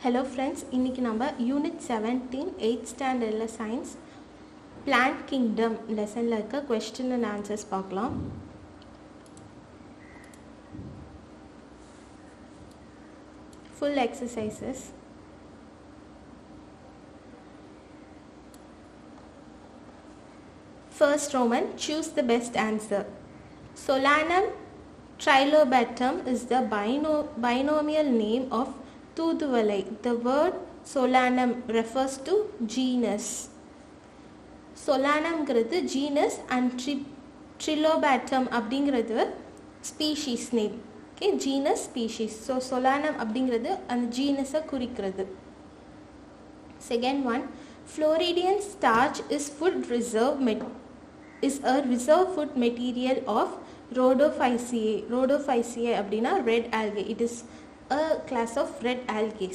Hello friends, இன்னைக்கு நம்ம Unit 17 8th Standard Science Plant Kingdom லெசனில் இருக்க question and answers பார்க்கலாம். Full exercises. First Roman, choose the best answer. Solanum trilobatum is the binomial name of தூதுவளை. The word solanum refers to genus. solanumங்கிறது genus and trilobatum அப்படிங்கிறது species name. Okay, genus species. So solanum அப்படிங்கிறது அந்த genus-ஐ குறிக்கிறது. Second one, Floridian starch is a reserve food material of Rhodophyceae. Rhodophyceae அப்படின்னா red algae. It is a class of red algae.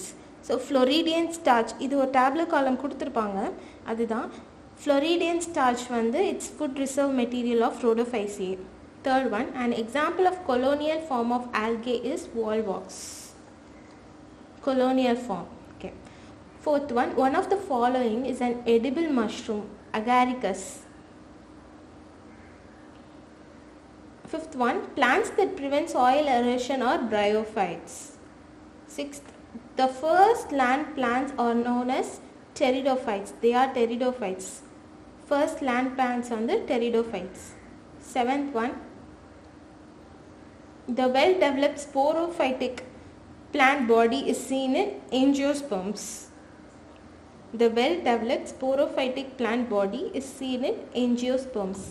So Floridian starch, இது ஒரு tabular column கொடுத்திருப்பாங்க, அதுதான் Floridian starch வந்து its food reserve material of Rhodophyceae. Third one, an example of colonial form of algae is volvox. Colonial form. Okay. Fourth one of the following is an edible mushroom, agaricus. Fifth one, plants that prevent soil erosion are bryophytes. Sixth, the first land plants are known as pteridophytes. They are pteridophytes. First land plants are the pteridophytes. Seventh one, the well-developed sporophytic plant body is seen in angiosperms. The well-developed sporophytic plant body is seen in angiosperms.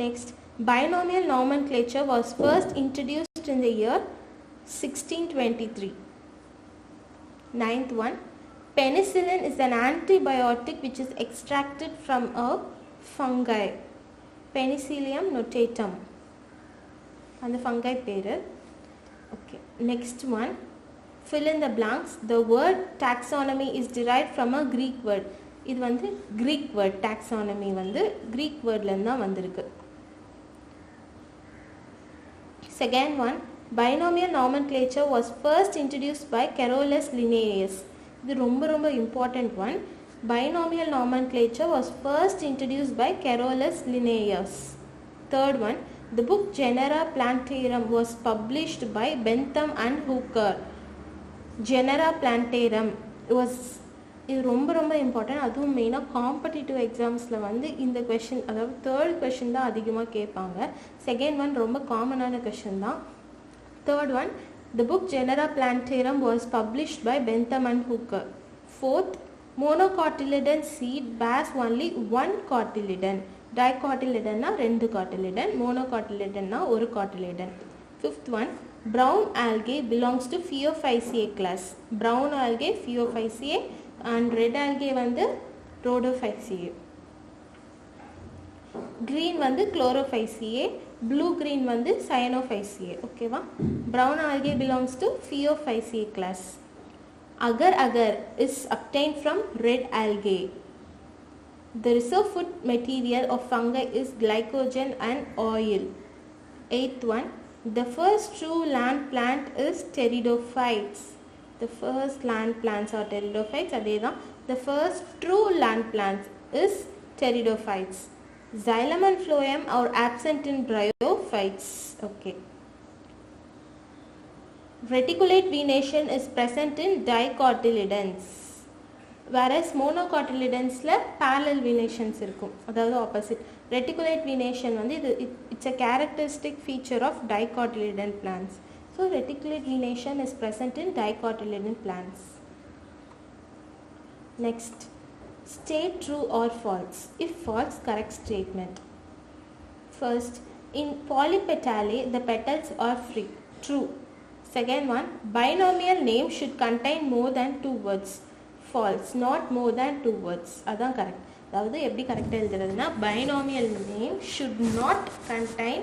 Next, binomial nomenclature was first introduced in the year 1623. Ninth one, penicillin is an antibiotic which is extracted from a fungi, Penicillium notatum, and the fungi பேரு. Okay, next one, fill in the blanks. The word taxonomy is derived from a Greek word. இது வந்து Greek word. Taxonomy வந்து Greek wordல இருந்து தான் வந்திருக்கு. Second one, binomial nomenclature was first introduced by Carolus Linnaeus. இது ரொம்ப important one. Binomial nomenclature was first introduced by Carolus Linnaeus. Third one, the book Genera Plantarum was published by Bentham and Hooker. Genera Plantarum was இது ரொம்ப important. அதுவும் மெயினாக competitive எக்ஸாம்ஸில் வந்து இந்த question, அதாவது third question தான் அதிகமாக கேட்பாங்க. செகண்ட் ஒன் ரொம்ப காமனான கொஷின் தான். Third one, the book Genera Plantarum was published by Bentham and Hooker. Fourth, monocotyledon seed bears only one cotyledon. Dicotyledon ரெண்டு cotyledon, monocotyledon ஒரு cotyledon. Fifth one, brown algae belongs to Phaeophyceae class. Brown algae Phaeophyceae and red algae வந்து Rhodophyceae. Green வந்து Chlorophyceae, blue green வந்து Cyanophyceae. ஓகேவா? Brown algae belongs to Phaeophyceae class. Agar is obtained from red algae. The reserve food material of fungi is glycogen and oil. Eighth one, the first true land plant is pteridophytes. The first land plants are pteridophytes. அதேதான், the first true land plants is pteridophytes. Xylem and phloem are absent in bryophytes. Okay. Reticulate venation is present in dicotyledons, whereas monocotyledonsல parallel venations இருக்கும், அதாவது opposite. Reticulate venation வந்து it's a characteristic feature of dicotyledon plants. So reticulate venation is present in dicotyledon plants. Next, state true or false. If false, correct statement. First, in polypetalae the petals are free. True. Second one, binomial name should contain more than two words. False. Not more than two words. அதான் correct. அதாவது எப்படி கரெக்டாக எழுதுறதுன்னா, binomial name should not contain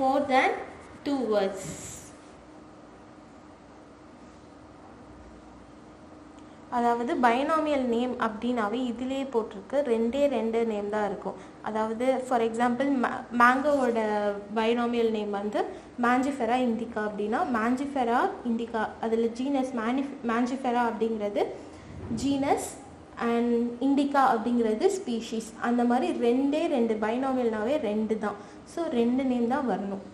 more than two words. அதாவது binomial name அப்படின்னாவே இதிலே போட்டிருக்கு ரெண்டு name தான் இருக்கும். அதாவது ஃபார் எக்ஸாம்பிள் மேங்கோவோட பைனாமியல் நேம் வந்து மாஞ்சிஃபெரா இண்டிகா அப்படின்னா மாஞ்சிஃபெரா இண்டிகா, அதில் ஜீனஸ் மாஞ்சிஃபெரா அப்படிங்கிறது ஜீனஸ் அண்ட் இண்டிகா அப்படிங்கிறது ஸ்பீஷீஸ். அந்த மாதிரி ரெண்டு பைனாமியல்னாவே ரெண்டு தான். ஸோ ரெண்டு நேம் தான் வரணும்.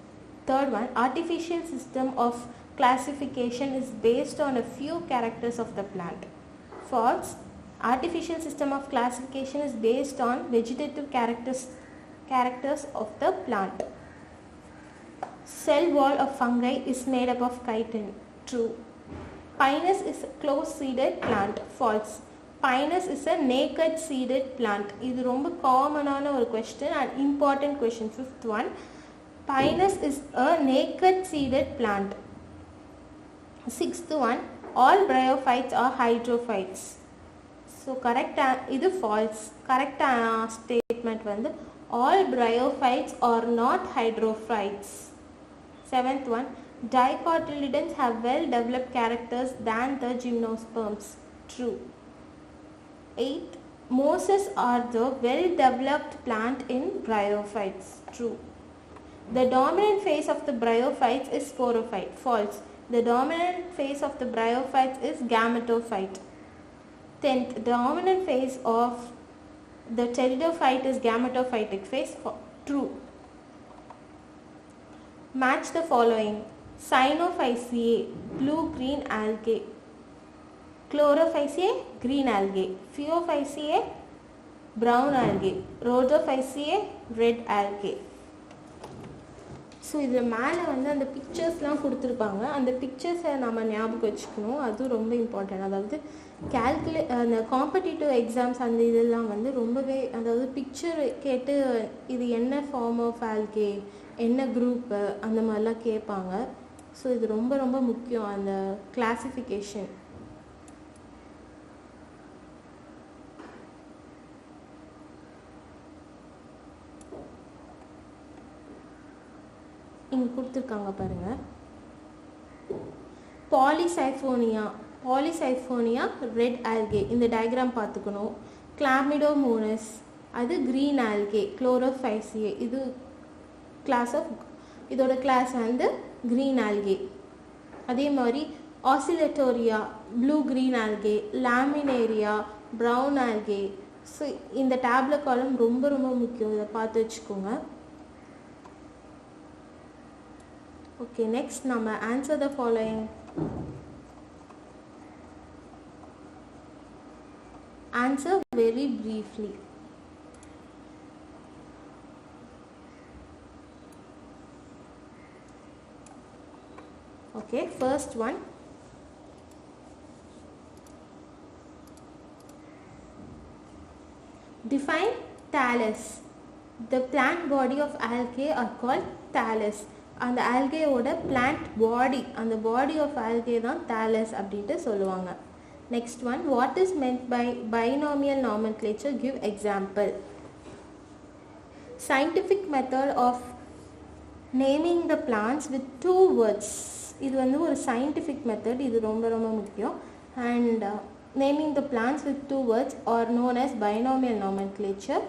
Third one, artificial system of classification is based on a few characters of the plant. False. Artificial system of classification is based on vegetative characters of the plant. Cell wall of fungi is made up of chitin. True. Pinus is a close-seeded plant. False. Pinus is a naked seeded plant. இது ரொம்ப காமனான ஒரு question and important question. Fifth one, Pinus is a naked seeded plant. Sixth one, all bryophytes are hydrophytes. So correct, இது false. Correct statement வந்து all bryophytes are not hydrophytes. Seventh one, dicotyledons have well developed characters than the gymnosperms. True. Eighth, mosses are the well developed plant in bryophytes. True. The dominant phase of the bryophytes is sporophyte. False. The dominant phase of the bryophytes is gametophyte. 10th, the dominant phase of the pteridophyte is gametophytic phase. True. Match the following: Cyanophyceae, blue-green algae; Chlorophyceae, green algae; Phaeophyceae, brown algae; Rhodophyceae, red algae. So இதில் மேலே வந்து அந்த பிக்சர்ஸ்லாம் கொடுத்துருப்பாங்க. அந்த பிக்சர்ஸை நம்ம ஞாபகம் வச்சுக்கணும், அது ரொம்ப இம்பார்ட்டன்ட். அதாவது அந்த காம்படிட்டிவ் எக்ஸாம்ஸ் அந்த இதெல்லாம் வந்து ரொம்பவே, அதாவது பிக்சர் கேட்டு இது என்ன ஃபார்ம் ஆஃப் ஆல்கே, என்ன குரூப்பு, அந்த மாதிரிலாம் கேட்பாங்க. ஸோ இது ரொம்ப ரொம்ப முக்கியம், அந்த கிளாசிஃபிகேஷன். இங்கே கொடுத்துருக்காங்க பாருங்கள். பாலிசைஃபோனியா ரெட் ஆல்கே, இந்த டயக்ராம் பார்த்துக்கணும். கிளாமிடோமோனஸ் அது க்ரீன் ஆல்கே. குளோரோஃபைசியே இது இதோட கிளாஸ் வந்து க்ரீன் ஆல்கே. அதே மாதிரி oscillatoria blue green algae, laminaria brown algae. So இந்த டேப்லெட் காலம் ரொம்ப ரொம்ப முக்கியம், இதை பார்த்து வச்சுக்கோங்க. Okay, next நம்ம answer the following. Answer very briefly. Okay, first one, define thallus. The plant body of algae are called thallus. அந்த ஆல்கேயோட பிளான்ட் பாடி, அந்த பாடி ஆஃப் ஆல்கே தான் தாலஸ் அப்படின்ட்டு சொல்லுவாங்க. Next one, what is meant by binomial nomenclature? Give example. Scientific method of naming the plants with 2 words. இது வந்து ஒரு scientific method, இது ரொம்ப ரொம்ப முக்கியம். And naming the plants with 2 words are known as binomial nomenclature.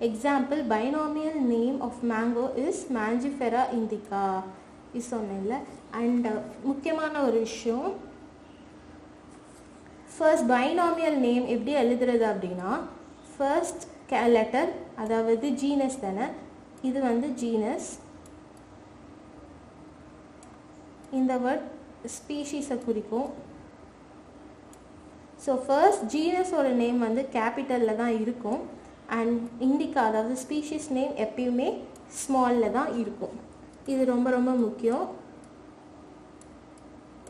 Example, binomial name of mango is Mangifera indica. இது சொன்னேன்ல. And முக்கியமான ஒரு விஷயம், ஃபர்ஸ்ட் பைனாமியல் நேம் எப்படி எழுதுறது அப்படின்னா, ஃபர்ஸ்ட் லெட்டர், அதாவது ஜீனஸ் தானே, இது வந்து ஜீனஸ். இந்த வேர்ட் ஸ்பீஷீஸை குறிக்கும். ஸோ ஃபர்ஸ்ட் ஜீனஸோட நேம் வந்து கேபிட்டலில் தான் இருக்கும். அண்ட் இண்டிகா, அதாவது ஸ்பீஷீஸ் நேம் எப்பயுமே ஸ்மாலில் தான் இருக்கும். இது ரொம்ப ரொம்ப முக்கியம்,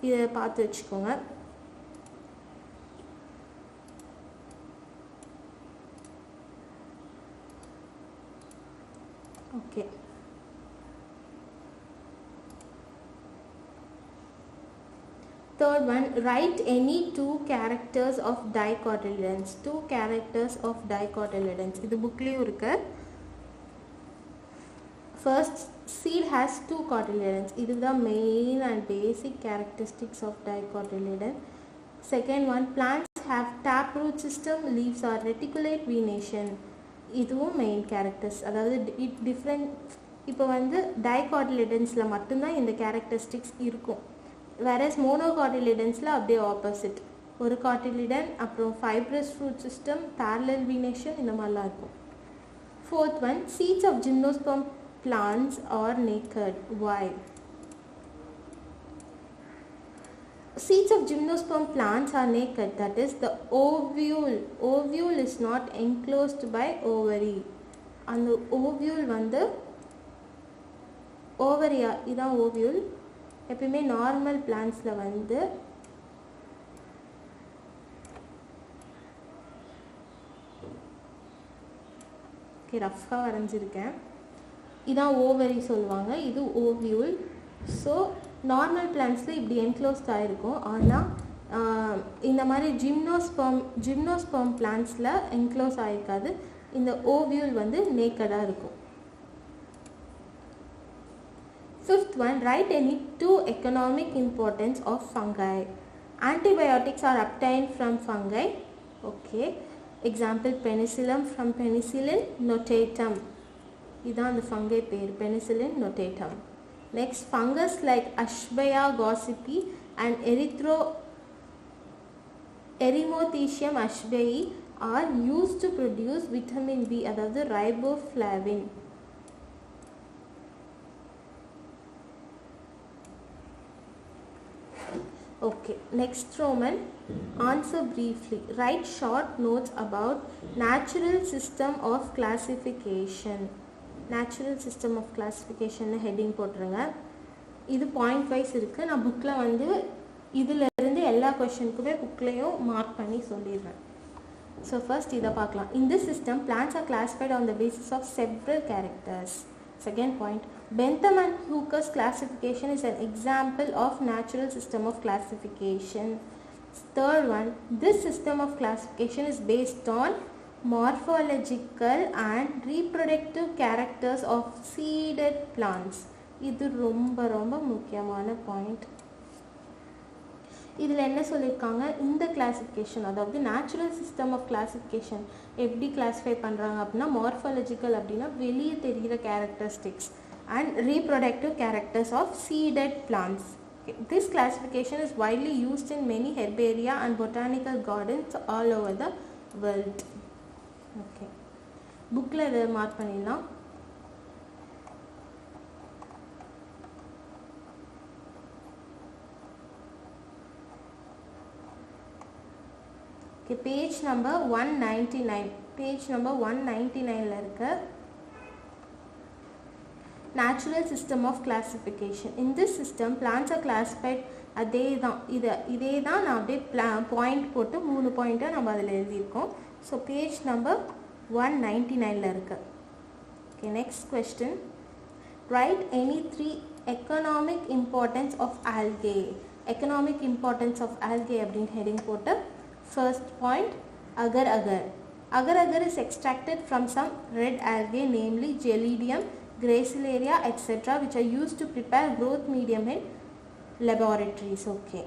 இதை பார்த்து வச்சுக்கோங்க. Okay, third one, write any 2 characters of dicotyledons. 2 characters of dicotyledons. இது புக்லேயும் இருக்கு. First, seed has 2 cotyledons. இதுதான் main and basic characteristics of dicotyledon. Second one, plants have taproot system, leaves are reticulate venation. இதுவும் main characters. அதாவது different இப்போ வந்து டைகாட்டிலிடன்ஸில் மட்டும்தான் இந்த characteristics இருக்கும். வேறஸ் மோனோகாட்டிலிடன்ஸில் அப்படியே ஆப்போசிட். ஒரு காட்டிலிடன், அப்புறம் fibrous fruit system, parallel venation, இந்த மாதிரிலாம் இருக்கும். Fourth one, seeds of gymnosperm plants are naked. Why? Seeds of gymnosperm plants are naked. That is, the ovule is not enclosed by ovary. அந்த ovule வந்து ஓவரியா, இதான் ovule. எப்பயுமே normal பிளான்ஸில் வந்து ரஃபாக வரைஞ்சிருக்கேன். இதான் ஓவரி சொல்லுவாங்க, இது ஓவியூல். ஸோ நார்மல் பிளான்ஸில் இப்படி என்க்ளோஸ்ட் ஆகிருக்கும். ஆனால் இந்த மாதிரி ஜிம்னோஸ்பெர்ம் பிளான்ஸில் என்க்ளோஸ் ஆகிருக்காது. இந்த ஓவியூல் வந்து நேக்கடாக இருக்கும். Fifth one, write any two economic importance of fungi. Antibiotics are obtained from fungi. Okay. Example, penicillin from Penicillin notatum. இதான் அந்த ஃபங்கை பேர், Penicillin notatum. Next, fungus like Ashbaya gossypi and Erythrothecium ashbayi are used to produce vitamin B, அதாவது riboflavin. Okay, next Roman, answer briefly. Write short notes about natural system of classification. Natural system of classification heading போட்டுருங்க. இது point wise இருக்குது. நான் புக்கில் வந்து இதிலிருந்து எல்லா கொஷனுக்குமே புக்லேயும் mark பண்ணி சொல்லிடுறேன். ஸோ ஃபர்ஸ்ட் இதை பார்க்கலாம். In this system, plants are classified on the basis of several characters. Second point, Bentham and Hooker's classification is an example of natural system of classification. Third one, this system of classification is based on morphological and reproductive characters of seeded plants. இது ரொம்ப ரொம்ப முக்கியமான point. இதில் என்ன சொல்லியிருக்காங்க, இந்த classification, அதாவது natural system of classification எப்படி கிளாஸிஃபை பண்ணுறாங்க அப்படின்னா, மார்ஃபாலஜிக்கல் அப்படின்னா வெளியே தெரிகிற characteristics and reproductive characters of seeded plants. Okay. This classification is widely used in many herbaria and botanical gardens all over the world. Okay. bookல இதை மார்க் பண்ணிடலாம். Okay, page number 199. Page number 199ல இருக்கு. Natural system of classification. In this system, plants are classified. இதே தான் நான் அப்படியே point போட்டு 3 பாயிண்ட்டாக நம்ம அதில் எழுதியிருக்கோம். ஸோ பேஜ் நம்பர் 199ல இருக்கு. Okay, next question. Write any 3 economic importance of algae. Economic importance of algae அப்படின்னு ஹெடிங் போட்டு first point, agar agar. Agar agar is extracted from some red algae, namely Gelidium, Gracilaria, etc., which are used to prepare growth medium in laboratories. Okay,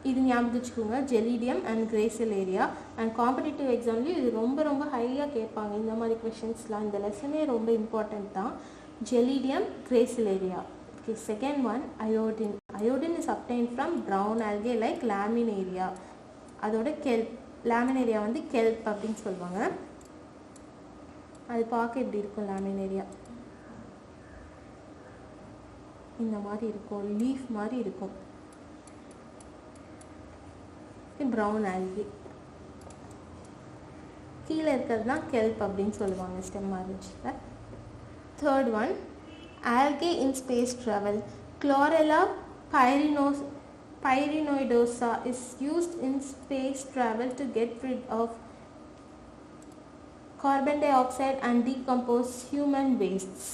இது ஞாபகம் வச்சுக்கோங்க, Gelidium and Gracilaria. and competitive எக்ஸாம்லேயும் இது ரொம்ப ரொம்ப ஹையாக கேட்பாங்க. இந்த மாதிரி கொஷின்ஸ்லாம் இந்த லெசனே ரொம்ப இம்பார்ட்டண்ட் தான். Gelidium, Gracilaria. Okay, second one, iodine. Iodine is obtained from brown algae like Laminaria. அதோட kelp. Laminaria வந்து kelp அப்படின்னு சொல்லுவாங்க. அது பார்க்க எப்படி இருக்கும், Laminaria இந்த மாதிரி இருக்கும், லீஃப் மாதிரி இருக்கும். ப்ரௌன் ஆல்கே கீழே இருக்கிறது தான் kelp அப்படின்னு சொல்லுவாங்க ஸ்டெம் ஆரஞ்சில். Third one, algae in space travel. Chlorella pyrenoidosa is used in space travel to get rid of carbon dioxide and decompose human wastes.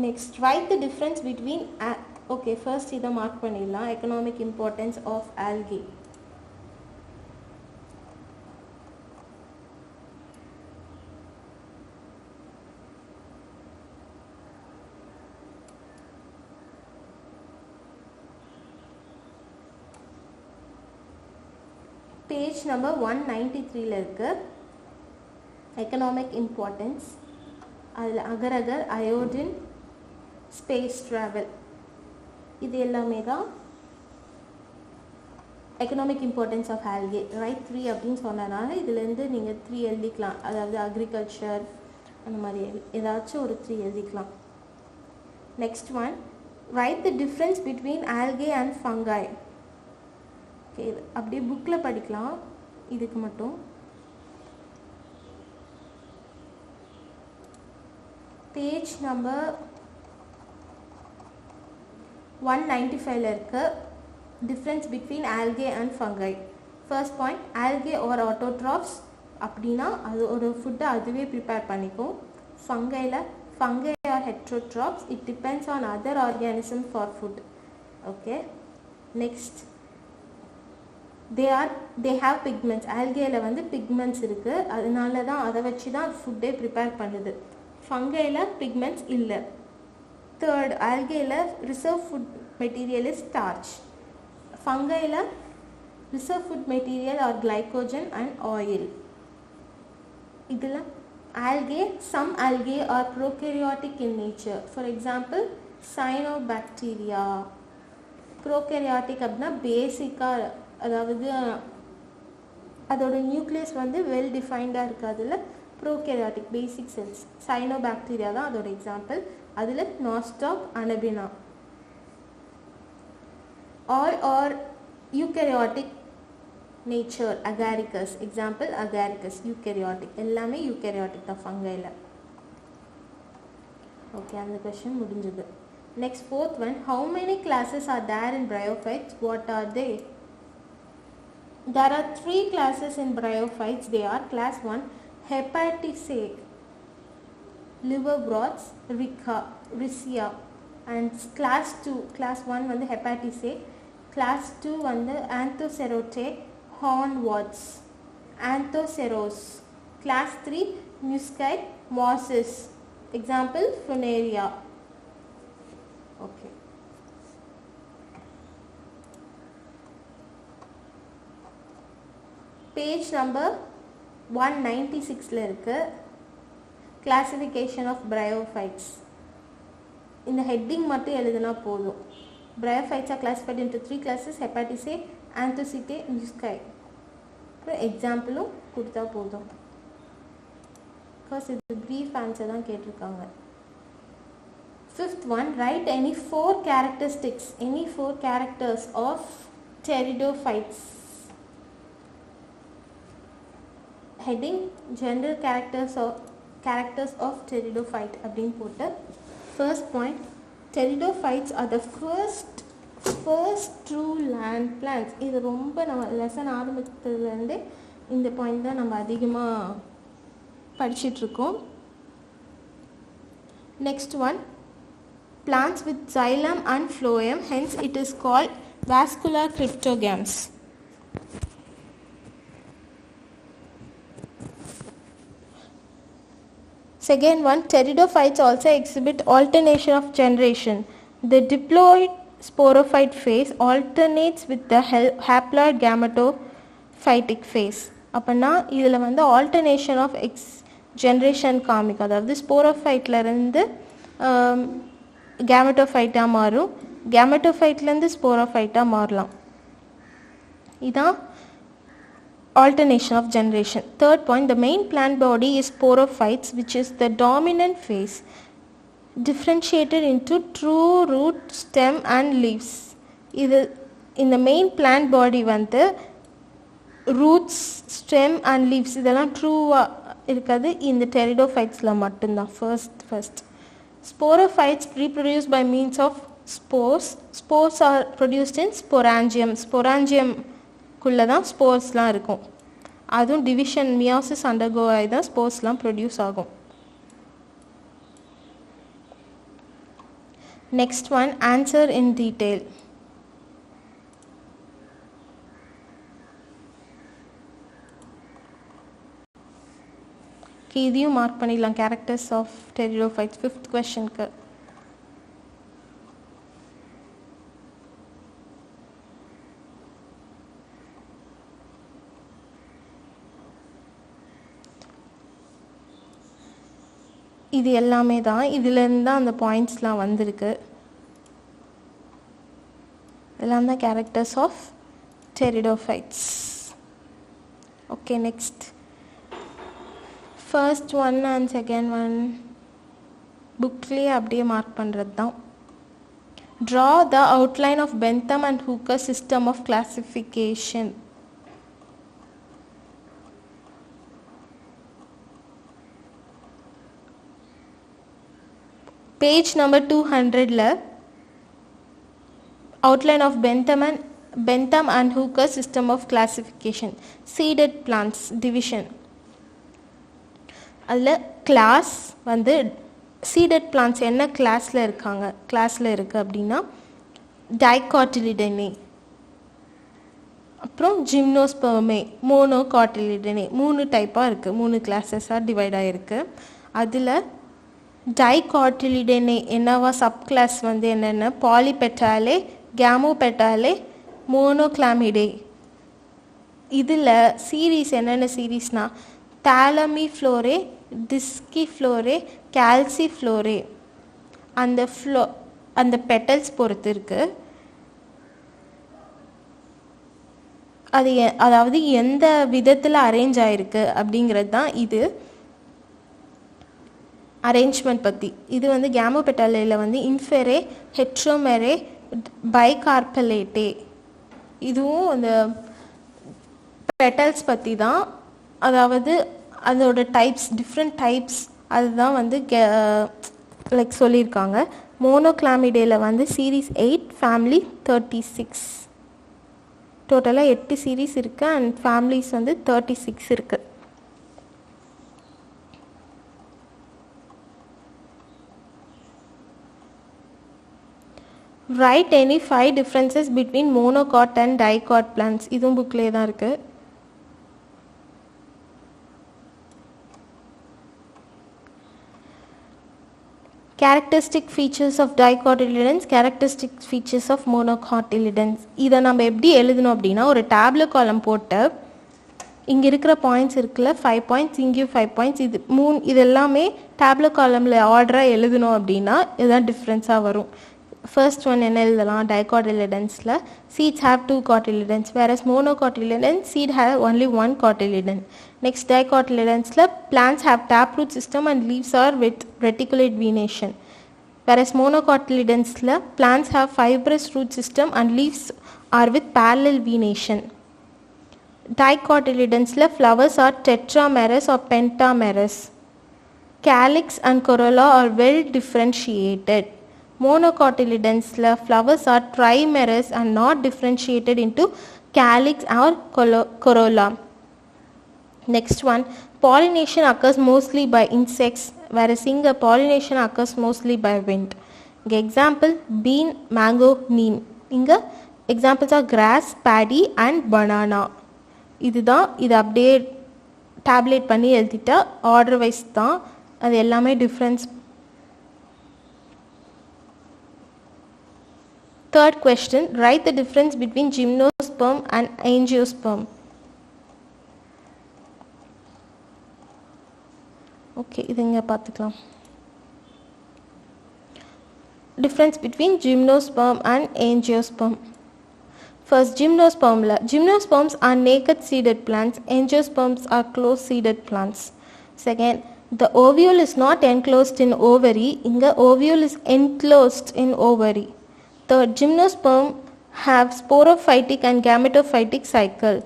Next, write the difference between okay, first இதை மார்க் பண்ணிடலாம். economic importance of algae. Page number 193ல இருக்கு. Economic importance, அதில் agar agar, iodine, space travel, இது எல்லாமே தான் economic importance of algae. Right 3 அப்படின்னு சொன்னதுனால இதுலேருந்து நீங்கள் 3 எழுதிக்கலாம். அதாவது அக்ரிகல்ச்சர் அந்த மாதிரி ஏதாச்சும் ஒரு 3 எழுதிக்கலாம். Next one, right the difference between algae and fungi. Okay, இது அப்படியே புக்கில் படிக்கலாம். இதுக்கு மட்டும் பேஜ் நம்பர் 195ல இருக்கு. Difference between algae and fungi. First point, algae are autotrophs அப்படின்னா அது ஒரு ஃபுட்டை அதுவே ப்ரிப்பேர் பண்ணிக்கும். Fungi are heterotrophs, it depends on other organism for food. Okay, next, they have pigments. ஆல்கேல வந்து பிக்மெண்ட்ஸ் இருக்குது, அதனால தான் அதை வச்சு தான் ஃபுட்டே ப்ரிப்பேர் பண்ணுது. ஃபங்கையில் பிக்மெண்ட்ஸ் இல்லை. தேர்ட், ஆல்கேல reserve food material is starch. ஃபங்கையில் reserve food material are glycogen and oil. இதில் algae, some algae are prokaryotic in nature. For example, cyanobacteria. prokaryotic அப்படின்னா பேசிக்காக, அதாவது அதோட நியூக்ளியஸ் வந்து வெல் டிஃபைன்டாக இருக்காதுல, ப்ரோகேரியாட்டிக் பேசிக் செல்ஸ். சைனோபாக்டீரியா தான் அதோட எக்ஸாம்பிள். அதில் nostoc, anabaena. All are eukaryotic nature, agaricus. Example agaricus, eukaryotic. எல்லாமே யூகேரியாட்டிக் தான் ஃபங்கையில். ஓகே, அந்த கொஷின் முடிஞ்சது. Next fourth one, how many classes are there in bryophytes? What are they? There are 3 classes in bryophytes. They are class 1, Hepaticae, liverbroths, Riccia, and class 2, class 1 வந்து Hepaticae, class 2 வந்து Anthocerotae, hornworts, Anthoceros, class 3 Muscide, mosses. Example Funaria. Okay. Page number 196ல இருக்கு. Classification of bryophytes. இந்த heading மட்டும் எழுதுனா போதும். Bryophytes are classified into 3 classes, Hepaticae, Anthocerotae, Muscide. அப்புறம் எக்ஸாம்பிளும் கொடுத்தா போதும். பிகாஸ் இது ப்ரீஃப் ஆன்சர் தான் கேட்டிருக்காங்க. Fifth one, right any 4 characteristics, any 4 characters of pteridophytes. Heading, general characters of pteridophyte அப்படின்னு போட்டு, first point, pteridophytes are the first true land plants. இது ரொம்ப நம்ம லெசன் ஆரம்பித்ததுலேருந்தே இந்த பாயிண்ட் தான் நம்ம அதிகமாக படிச்சிட்ருக்கோம். Next one, plants with xylem and phloem, hence it is called vascular cryptogams. Second one, pteridophytes also exhibit alternation of generation. The diploid sporophyte phase alternates with the haploid gametophytic phase. அப்போனா இதில் வந்து alternation of generation காமிக்கும். அதாவது ஸ்போரோஃபைட்லேருந்து கேமெட்டோஃபைட்டாக மாறும், கேமெட்டோஃபைட்லேருந்து ஸ்போரோஃபைட்டாக மாறலாம். இதான் alternation of generation. Third point, the main plant body is sporophytes, which is the dominant phase, differentiated into true root, stem and leaves. இது இந்த மெயின் பிளான்ட் பாடி வந்து ரூட்ஸ், ஸ்டெம் அண்ட் லீவ்ஸ் இதெல்லாம் ட்ரூவாக இருக்காது. இந்த டெரிடோஃபைட்ஸில் மட்டும்தான். First sporophytes reproduce by means of spores. Spores are produced in sporangium. ஸ்பொராஞ்சியம்குள்ளே தான் ஸ்போர்ஸ்லாம் இருக்கும். அதுவும் டிவிஷன் மியாசிஸ் அண்டர்கோ ஆகி தான் ஸ்போர்ஸ்லாம் ப்ரொடியூஸ் ஆகும். Next one, answer in detail. இதையும் மார்க் பண்ணிடலாம். கேரக்டர்ஸ் ஆஃப் டெரிடோஃபைட்ஸ் 5th கொஸ்டினுக்கு. இது எல்லாமே தான், இதிலேருந்து தான் அந்த பாயிண்ட்ஸ்லாம் வந்திருக்கு. இதெல்லாம் தான் characters of pteridophytes. Okay, next first one and second one புக்லேயே அப்படியே மார்க் பண்ணுறது தான். Draw the outline of Bentham and Hooker's system of classification. Page number 200ல outline of Bentham and Hooker's system of classification, seeded plants division. அதில் class வந்து seeded plants என்ன கிளாஸில் இருக்குது அப்படின்னா டைகாட்டிலிடனே, அப்புறம் ஜிம்னோஸ்பெர்மே, மோனோகாட்டிலிடனே, 3 டைப்பாக இருக்குது, 3 கிளாஸஸாக டிவைட் ஆகிருக்கு. அதில் டைகாட்டிலிடனே என்னவா சப் கிளாஸ் வந்து என்னென்ன பாலிபெட்டாலே, கேமோபெட்டாலே, மோனோக்ளாமிடே. இதில் சீரீஸ் என்னென்ன சீரீஸ்னால் தாலமிஃப்ளோரே, டிஸ்கிஃப்ளோரே, கால்சிஃப்ளோரே. அந்த பெட்டல்ஸ் பொறுத்து இருக்குது. அதாவது எந்த விதத்தில் அரேஞ்ச் ஆகிருக்கு அப்படிங்கிறது தான் இது அரேஞ்ச்மெண்ட் பற்றி. இது வந்து கேமோபெட்டாலையில் வந்து இன்ஃபெரே, ஹெட்ரோமெரே, பைகார்பலேட்டே. இதுவும் அந்த பெட்டல்ஸ் பற்றி தான். அதாவது அதோட டைப்ஸ், டிஃப்ரெண்ட் டைப்ஸ், அதுதான் வந்து லைக் சொல்லியிருக்காங்க. மோனோக்ளாமிடேயில் வந்து சீரீஸ் 8, ஃபேமிலி 36. டோட்டலாக 8 சீரீஸ் இருக்குது அண்ட் ஃபேமிலிஸ் வந்து 36 இருக்குது. Write any 5 differences between monocot and dicot plants. இதுவும் புக்லேயே தான் இருக்குது. Characteristic features of dicotyledons, characteristic features of monocotyledons. இதை நம்ம எப்படி எழுதணும் அப்படின்னா ஒரு டேப்லெட் காலம் போட்டு இங்கே இருக்கிற பாயிண்ட்ஸ் இருக்குல்ல 5 பாயிண்ட்ஸ், இங்கேயும் 5 பாயிண்ட்ஸ், இது எல்லாமே டேப்லெட் காலமில் ஆர்டராக எழுதணும் அப்படின்னா இதுதான் டிஃப்ரென்ஸாக வரும். ஃபர்ஸ்ட் ஒன் என்ன எழுதலாம், டைகாட்டிலிடன்ஸில் seeds have 2 cotyledons, whereas monocotyledons seed have only 1 cotyledon. Next, dicotyledonsல plants have taproot system and leaves are with reticulate venation, whereas monocotyledonsல plants have fibrous root system and leaves are with parallel venation. Dicotyledonsல flowers are tetramerous or pentamerous. Calyx and corolla are well differentiated. Monocotyledonsல flowers are trimerous and not differentiated into calyx or corolla. Next one, pollination occurs mostly by insects, whereas இங்க pollination occurs mostly by wind. இங்க example bean, mango, neem. இங்க examples are grass, paddy and banana. இதுதான், இது அப்படியே tablet பண்ணி எழுதிட்டா order wise தான், அது எல்லாமே difference. Third question, write the difference between gymnosperm and angiosperm. Okay, இதுங்க பார்த்துக்கலாம். Difference between gymnosperm and angiosperm. First, gymnosperms are naked seeded plants, angiosperms are closed seeded plants. Second, the ovule is not enclosed in ovary, inga ovule is enclosed in ovary. Third, gymnosperm have sporophytic and gametophytic cycle.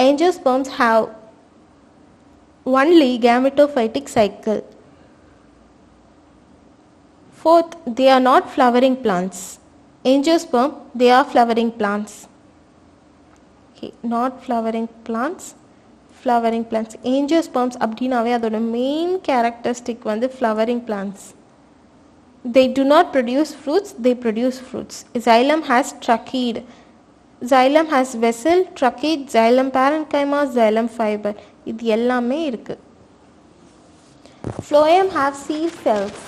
Angiosperms have only gametophytic cycle. Fourth, they are not flowering plants. Angiosperm, they are flowering plants. Okay, not flowering plants, flowering plants. Angiosperms அப்படினாவே அதோட main characteristic வந்து flowering plants. They do not produce fruits, they produce fruits. Xylem has trachea. Xylem has vessel, trachea, xylem parenchyma, xylem fiber. இது எல்லாமே இருக்கு. Phloem have seed cells.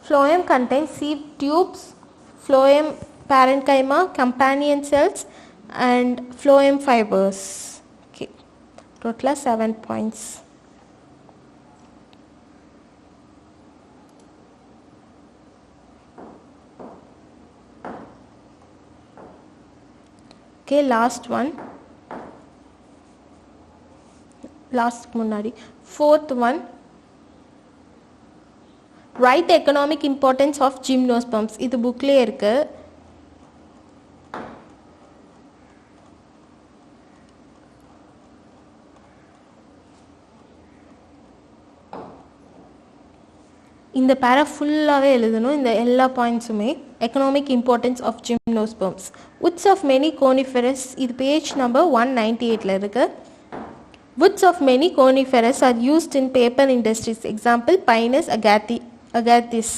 Phloem contains seed tubes, phloem parenchyma, companion cells and phloem fibers. Okay, total 7 points. Okay, last one. Last முன்னாடி fourth one, write the economic importance of gymnosperms. இது புக்லயே இருக்கு. இந்த பேரா ஃபுல்லாகவே எழுதணும், இந்த எல்லா பாயிண்ட்ஸுமே. Economic importance of gymnosperms. woods of many coniferous, இது பேஜ் நம்பர் 198 இருக்கு. woods of many coniferous are used in paper industries. Example, Pinus agathis.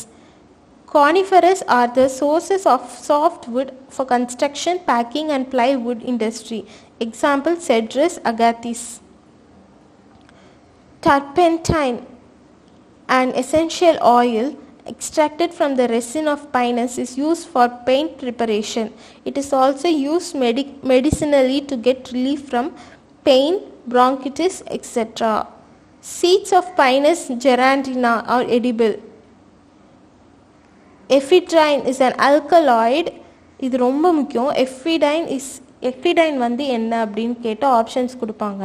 Coniferous are the sources of soft wood for construction, packing and plywood industry. Example, Cedrus agathis. Turpentine, an essential oil extracted from the resin of pinus, is used for paint preparation. It is also used medicinally to get relief from pain, bronchitis, etc. Seeds of Pinus gerandina are edible. Ephedrine is an alkaloid. இது ரொம்ப முக்கியம். எஃபிடைன் வந்து என்ன அப்படின்னு கேட்டால் options கொடுப்பாங்க.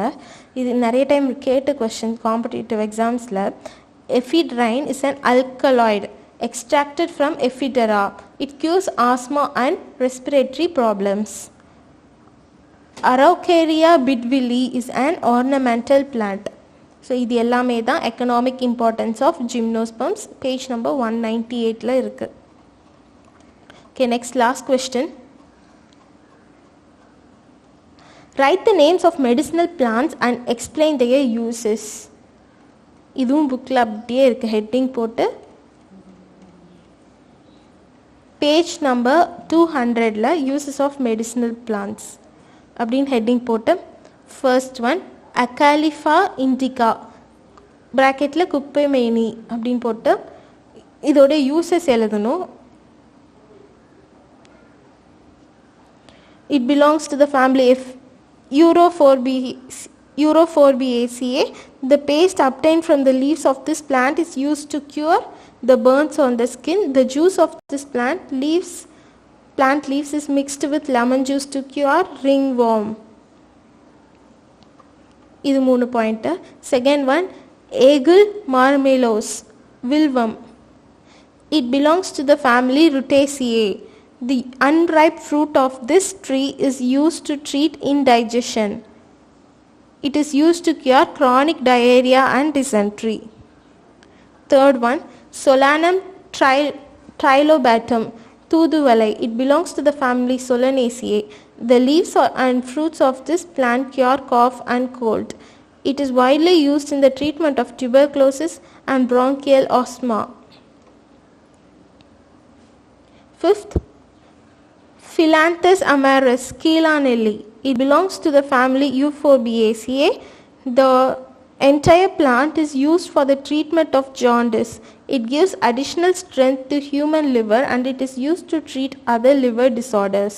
இது நிறைய டைம் கேட்ட கொஸ்டின் காம்படிட்டிவ் எக்ஸாம்ஸில். Ephedrine is an alkaloid extracted from Ephedra. It cures asthma and respiratory problems. Araucaria bidwilli is an ornamental plant. So இது எல்லாமே தான் economic importance of gymnosperms. Page number 198 இருக்கு. Okay, next last question. Write the names of medicinal plants and explain their uses. இதுவும் புக்கில் அப்படியே இருக்கு, heading போட்டு. Page number 200 uses of medicinal plants அப்படின்னு ஹெட்டிங் போட்டு, ஃபர்ஸ்ட் ஒன் அகாலிஃபா இண்டிகா ப்ராக்கெட்டில் குப்பை மேனி அப்படின்னு போட்டு இதோட யூசஸ் எழுதணும். It belongs to the family of Europhoraceae. The paste obtained from the leaves of this plant is used to cure the burns on the skin. The juice of this plant leaves is mixed with lemon juice to cure ringworm. இது 3 point. Second one Aegle marmelos Wilwum. It belongs to the family Rutaceae. The unripe fruit of this tree is used to treat indigestion. It is used to cure chronic diarrhea and dysentery. Third one, Solanum trilobatum Thuduvalai. It belongs to the family Solanaceae. The leaves and fruits of this plant cure cough and cold. It is widely used in the treatment of tuberculosis and bronchial asthma. Fifth, Phyllanthus amarus Keelanelli. It belongs to the family Euphorbiaceae. The entire plant is used for the treatment of jaundice. It gives additional strength to human liver and it is used to treat other liver disorders.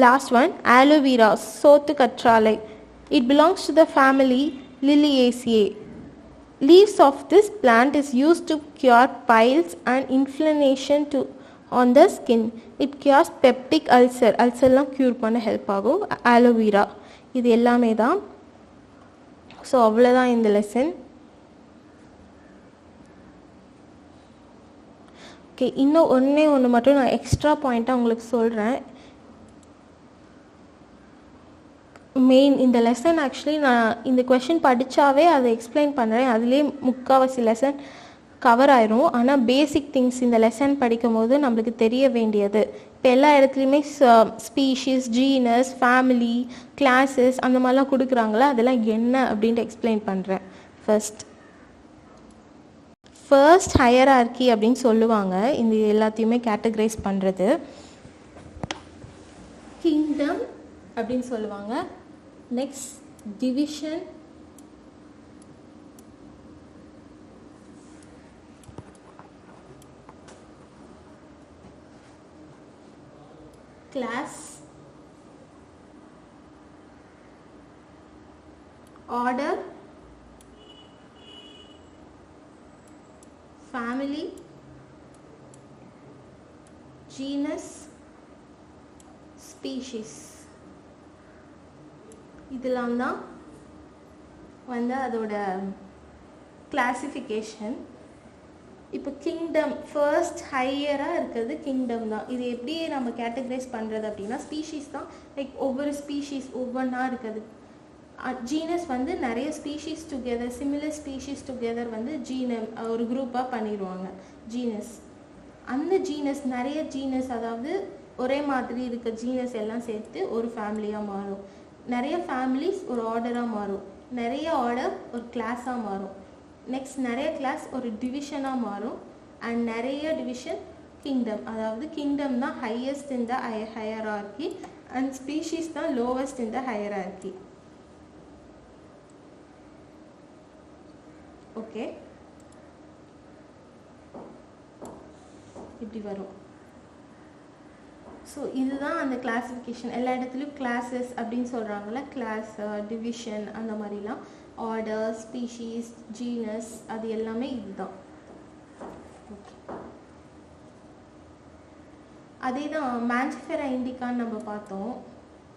Last one, aloe vera Sothukatralai. It belongs to the family Liliaceae. Leaves of this plant is used to cure piles and inflammation on the skin. It cures peptic ulcer. அல்சர்லாம் cure பண்ண help ஆகும் aloe vera. இது எல்லாமே தான். So அவ்வளோதான் இந்த lesson. Okay, இன்னும் ஒன்று மட்டும் நான் எக்ஸ்ட்ரா பாயிண்ட்டாக உங்களுக்கு சொல்கிறேன். மெயின் இந்த லெசன் ஆக்சுவலி நான் இந்த கொஷின் படித்தாவே அதை எக்ஸ்பிளைன் பண்ணுறேன், அதுலேயே முக்கால்வாசி லெசன் கவர் ஆயிரும். ஆனால் பேசிக் திங்ஸ் இந்த லெசன் படிக்கும் போது நம்மளுக்கு தெரிய வேண்டியது. இப்போ எல்லா இடத்துலையுமே ஸ்பீஷீஸ், ஜீனஸ், ஃபேமிலி, கிளாஸஸ் அந்த மாதிரிலாம் கொடுக்குறாங்களா, அதெல்லாம் என்ன அப்படின்ட்டு எக்ஸ்பிளைன் பண்ணுறேன். ஃபர்ஸ்ட் ஹையரார்கி அப்படின்னு சொல்லுவாங்க இந்த எல்லாத்தையுமே கேட்டகரைஸ் பண்ணுறது. கிங்டம் அப்படின்னு சொல்லுவாங்க. Next division, class, order, family, genus, species. இதெல்லாம் தான் வந்து அதோட கிளாசிஃபிகேஷன். இப்போ கிங்டம் ஃபர்ஸ்ட் ஹையராக இருக்கிறது கிங்டம் தான். இது எப்படி நம்ம கேட்டகரைஸ் பண்ணுறது அப்படின்னா, ஸ்பீஷீஸ் தான் லைக் ஒவ்வொரு ஸ்பீஷீஸ் ஒவ்வொன்றா இருக்குது. ஜீனஸ் வந்து நிறைய species together, similar species together வந்து ஜீனம் ஒரு குரூப்பாக பண்ணிடுவாங்க ஜீனஸ். அந்த ஜீனஸ் நிறைய ஜீனஸ், அதாவது ஒரே மாதிரி இருக்க ஜீனஸ் எல்லாம் சேர்த்து ஒரு ஃபேமிலியாக மாறும். நிறைய ஃபேமிலிஸ் ஒரு ஆர்டராக மாறும். நிறைய ஆர்டர் ஒரு கிளாஸாக மாறும். நெக்ஸ்ட் நிறைய கிளாஸ் ஒரு டிவிஷனாக மாறும். அண்ட் நிறைய டிவிஷன் கிங்டம், அதாவது கிங்டம் தான் highest in the hierarchy and species தான் லோவஸ்ட் இன் த ஹையரார்கி. ஓகே, இப்படி வரும். ஸோ இதுதான் அந்த கிளாஸிஃபிகேஷன். எல்லா இடத்துலையும் கிளாஸஸ் அப்படின்னு சொல்கிறாங்கல்ல, கிளாஸ், டிவிஷன், அந்த மாதிரிலாம் ஆர்டர், ஸ்பீஷீஸ், ஜீனஸ், அது எல்லாமே இதுதான். ஓகே, அதே தான் மேஞ்சிஃபெரா இண்டிகான்னு நம்ம பார்த்தோம்.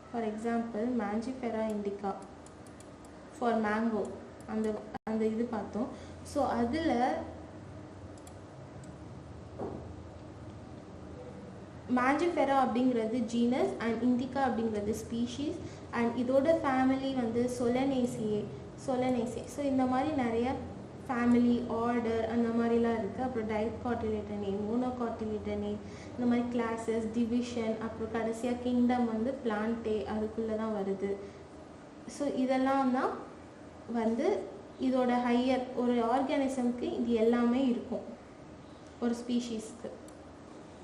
For example mangifera indica for mango, அந்த அந்த இது பார்த்தோம். ஸோ அதில் மேஞ்சிஃபெரா அப்படிங்கிறது ஜீனஸ் அண்ட் இண்டிகா அப்படிங்கிறது ஸ்பீஷீஸ். அண்ட் இதோட ஃபேமிலி வந்து சொலனேசியே. ஸோ இந்த மாதிரி நிறைய ஃபேமிலி, ஆர்டர், அந்த மாதிரிலாம் இருக்குது. அப்புறம் டைகாட்டிலிட்டனே, மோனோகாட்டிலிட்டனே, இந்த மாதிரி கிளாஸஸ், டிவிஷன், அப்புறம் கடைசியாக கிங்டம் வந்து பிளான்டே, அதுக்குள்ளே தான் வருது. ஸோ இதெல்லாம் தான் வந்து இதோட ஹையர் ஒரு ஆர்கானிசம்க்கு இது எல்லாமே இருக்கும் ஒரு ஸ்பீஷீஸ்க்கு.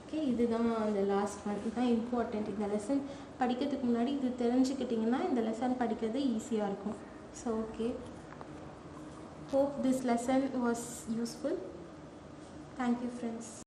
ஓகே, இதுதான் அந்த லாஸ்ட் ஒன். இதுதான் இம்பார்ட்டண்ட். இந்த லெசன் படிக்கிறதுக்கு முன்னாடி இது தெரிஞ்சுக்கிட்டிங்கன்னா இந்த லெசன் படிக்கிறது ஈஸியாக இருக்கும். So okay, hope this lesson was useful. Thank you friends.